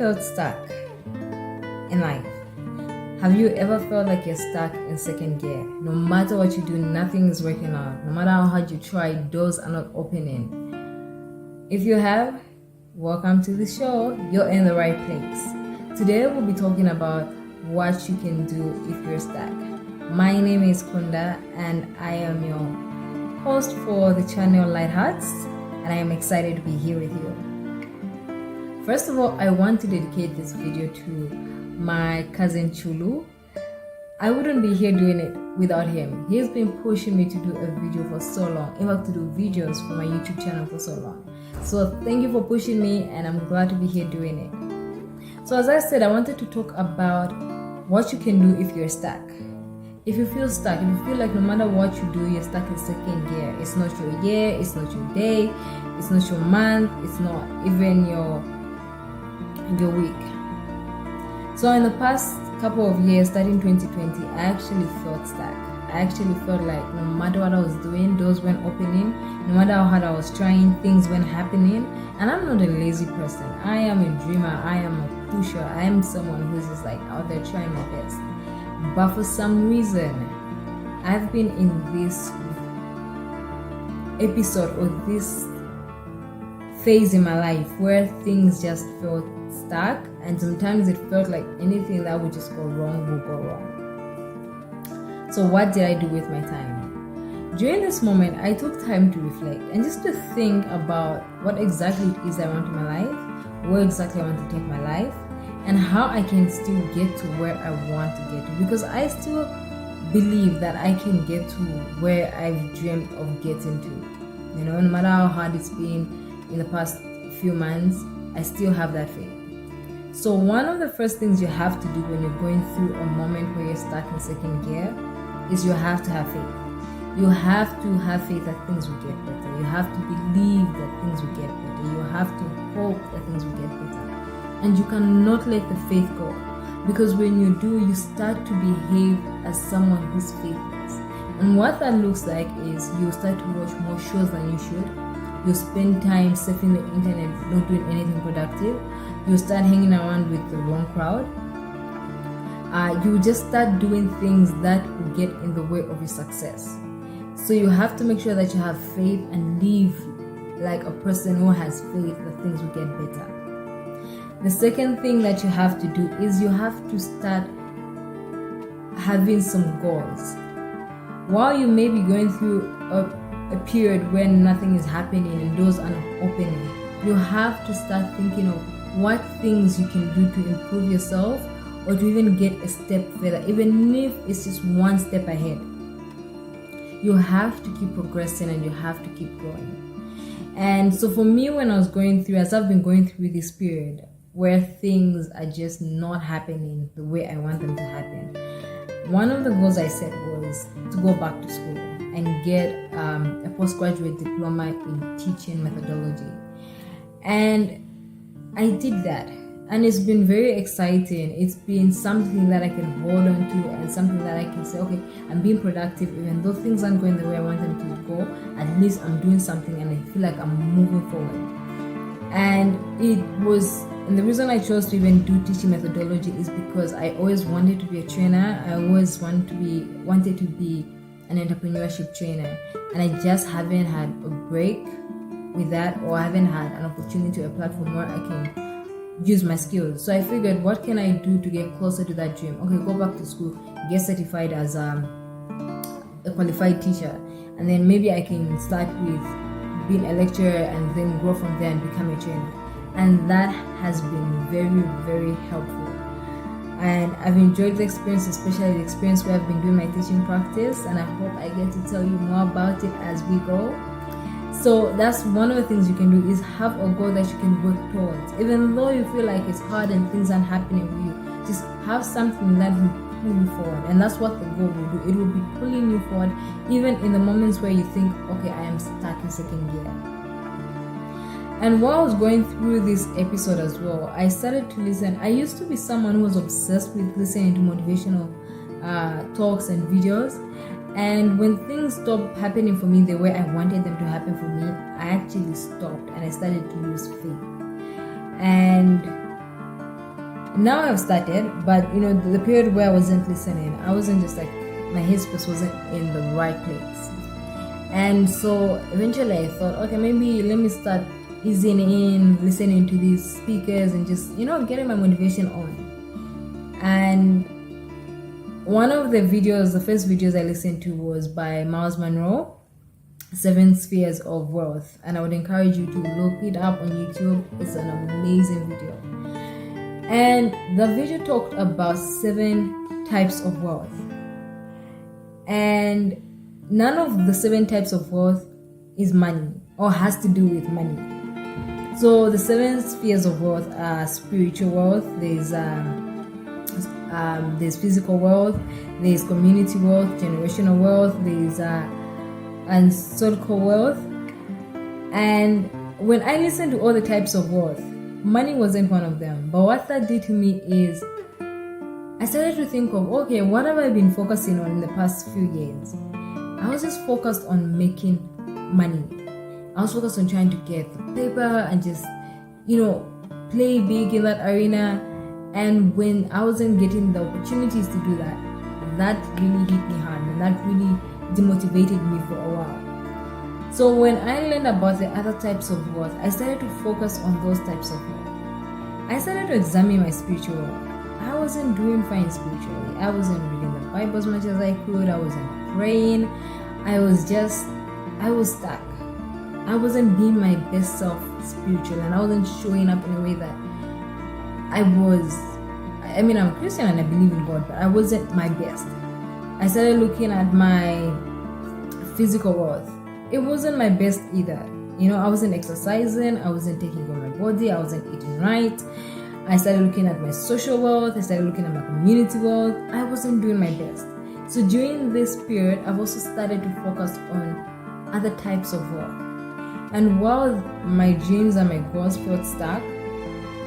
felt stuck in life? Have you ever felt like you're stuck in second gear? No matter what you do, nothing is working out. No matter how hard you try, doors are not opening. If you have, welcome to the show. You're in the right place. Today we'll be talking about what you can do if you're stuck. My name is Kunda and I am your host for the channel Lite-Harrts, and I am excited to be here with you. First of all, I want to dedicate this video to my cousin Chulu. I wouldn't be here doing it without him. He's been pushing me to do a video for so long, in fact to do videos for my YouTube channel for so long. So thank you for pushing me, and I'm glad to be here doing it. So as I said, I wanted to talk about what you can do if you're stuck. If you feel stuck, if you feel like no matter what you do, you're stuck in second gear. It's not your year, it's not your day, it's not your month, it's not even your week. So in the past couple of years, starting 2020, I actually felt stuck. I actually felt like no matter what I was doing, doors weren't opening. No matter how hard I was trying, things weren't happening. And I'm not a lazy person. I am a dreamer. I am a pusher. I am someone who's just like out there trying my best. But for some reason, I've been in this episode or this phase in my life where things just felt stuck, and sometimes it felt like anything that would just go wrong will go wrong. So what did I do with my time? During this moment, I took time to reflect and just to think about what exactly it is I want in my life, where exactly I want to take my life, and how I can still get to where I want to get to, because I still believe that I can get to where I've dreamt of getting to. You know, no matter how hard it's been in the past few months, I still have that faith. So one of the first things you have to do when you're going through a moment where you're stuck in second gear is you have to have faith. You have to have faith that things will get better. You have to believe that things will get better. You have to hope that things will get better. And you cannot let the faith go, because when you do, you start to behave as someone who's faithless. And what that looks like is you start to watch more shows than you should. You spend time surfing the internet, not doing anything productive. You start hanging around with the wrong crowd. You just start doing things that will get in the way of your success. So you have to make sure that you have faith and live like a person who has faith that things will get better. The second thing that you have to do is you have to start having some goals. While you may be going through a period when nothing is happening and doors are not opening, you have to start thinking of what things you can do to improve yourself or to even get a step further, even if it's just one step ahead. You have to keep progressing and you have to keep growing. And so for me, when I was going through, as I've been going through this period where things are just not happening the way I want them to happen, one of the goals I set was to go back to school and get a postgraduate diploma in teaching methodology. And I did that, and it's been very exciting. It's been something that I can hold on to and something that I can say, okay, I'm being productive even though things aren't going the way I want them to go. At least I'm doing something and I feel like I'm moving forward. And the reason I chose to even do teaching methodology is because I always wanted to be a trainer. I always wanted to be an entrepreneurship trainer, and I just haven't had a break with that, or I haven't had an opportunity or a platform where I can use my skills. So I figured, what can I do to get closer to that dream? Okay, go back to school, get certified as a qualified teacher, and then maybe I can start with being a lecturer and then grow from there and become a trainer. And that has been very, very helpful. And I've enjoyed the experience, especially the experience where I've been doing my teaching practice, and I hope I get to tell you more about it as we go. So that's one of the things you can do, is have a goal that you can work towards. Even though you feel like it's hard and things aren't happening for you, just have something that will pull you forward. And that's what the goal will do. It will be pulling you forward even in the moments where you think, okay, I am stuck in second gear. And while I was going through this episode as well, I started to listen. I used to be someone who was obsessed with listening to motivational talks and videos. And when things stopped happening for me the way I wanted them to happen for me, I actually stopped and I started to lose faith. And Now I've started, but the period where I wasn't listening, I wasn't just like, my headspace wasn't in the right place. And so eventually I thought, okay, maybe let me start easing in, listening to these speakers and just, getting my motivation on. And one of the first videos I listened to was by Miles Monroe, 7 Spheres of Wealth. And I would encourage you to look it up on YouTube. It's an amazing video. And the video talked about 7 types of wealth. And none of the 7 types of wealth is money or has to do with money. So the 7 spheres of wealth are spiritual wealth, there's physical wealth, there's community wealth, generational wealth, there's unstuck wealth. And when I listened to all the types of wealth, money wasn't one of them. But what that did to me is I started to think of, okay, what have I been focusing on in the past few years? I was just focused on making money. I was focused on trying to get the paper and just, play big in that arena. And when I wasn't getting the opportunities to do that, that really hit me hard and that really demotivated me for a while. So when I learned about the other types of wealth, I started to focus on those types of wealth. I started to examine my spiritual wealth. I wasn't doing fine spiritually. I wasn't reading the Bible as much as I could. I wasn't praying. I was stuck. I wasn't being my best self spiritually, and I wasn't showing up in a way that I'm a Christian and I believe in God, but I wasn't my best. I started looking at my physical wealth. It wasn't my best either. I wasn't exercising. I wasn't taking care of my body. I wasn't eating right. I started looking at my social wealth. I started looking at my community wealth. I wasn't doing my best. So during this period, I've also started to focus on other types of wealth. And while my dreams and my goals felt stuck,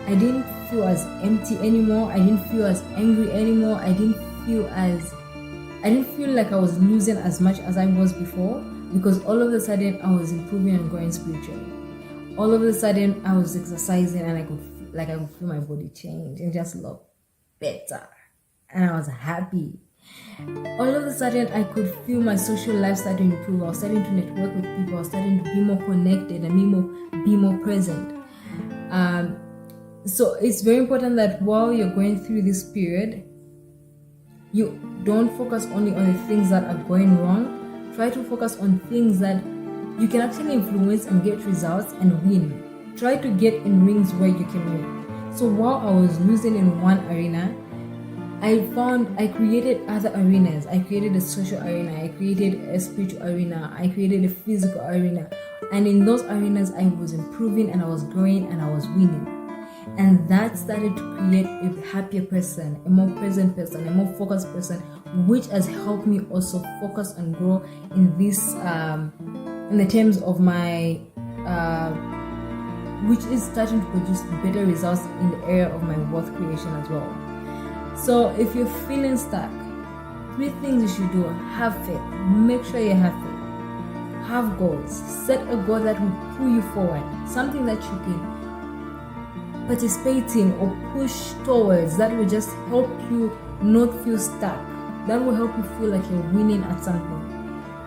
I didn't feel as empty anymore. I didn't feel as angry anymore. I didn't feel like I was losing as much as I was before, because all of a sudden I was improving and growing spiritually. All of a sudden I was exercising and I could feel my body change and just look better. And I was happy. All of a sudden I could feel my social life starting to improve. I was starting to network with people. I was starting to be more connected and be more present. So it's very important that while you're going through this period, you don't focus only on the things that are going wrong. Try to focus on things that you can actually influence and get results and win. Try to get in rings where you can win. So while I was losing in one arena, I created other arenas. I created a social arena. I created a spiritual arena. I created a physical arena. And in those arenas, I was improving and I was growing and I was winning. And that started to create a happier person, a more present person, a more focused person, which has helped me also focus and grow in this, in the terms of my, which is starting to produce better results in the area of my wealth creation as well. So if you're feeling stuck, 3 things you should do: have faith. Make sure you have faith. Have goals. Set a goal that will pull you forward, something that you can participate in or push towards, that will just help you not feel stuck. That will help you feel like you're winning at something.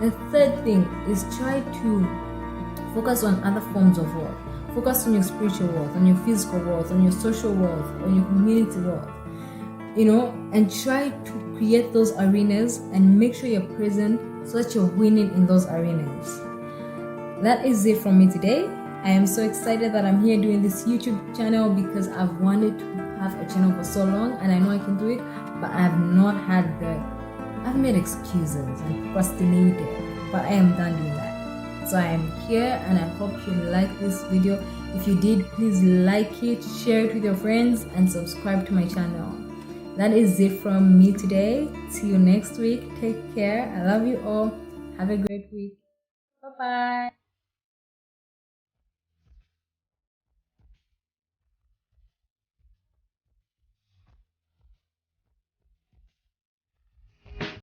The third thing is try to focus on other forms of wealth. Focus on your spiritual wealth, on your physical wealth, on your social wealth, on your community wealth. And try to create those arenas and make sure you're present so that you're winning in those arenas. That is it from me today. I am so excited that I'm here doing this YouTube channel because I've wanted to have a channel for so long and I know I can do it, but I have not had I've made excuses and procrastinated, but I am done doing that. So I am here and I hope you like this video. If you did, please like it, share it with your friends and subscribe to my channel. That is it from me today. See you next week. Take care. I love you all. Have a great week. Bye-bye.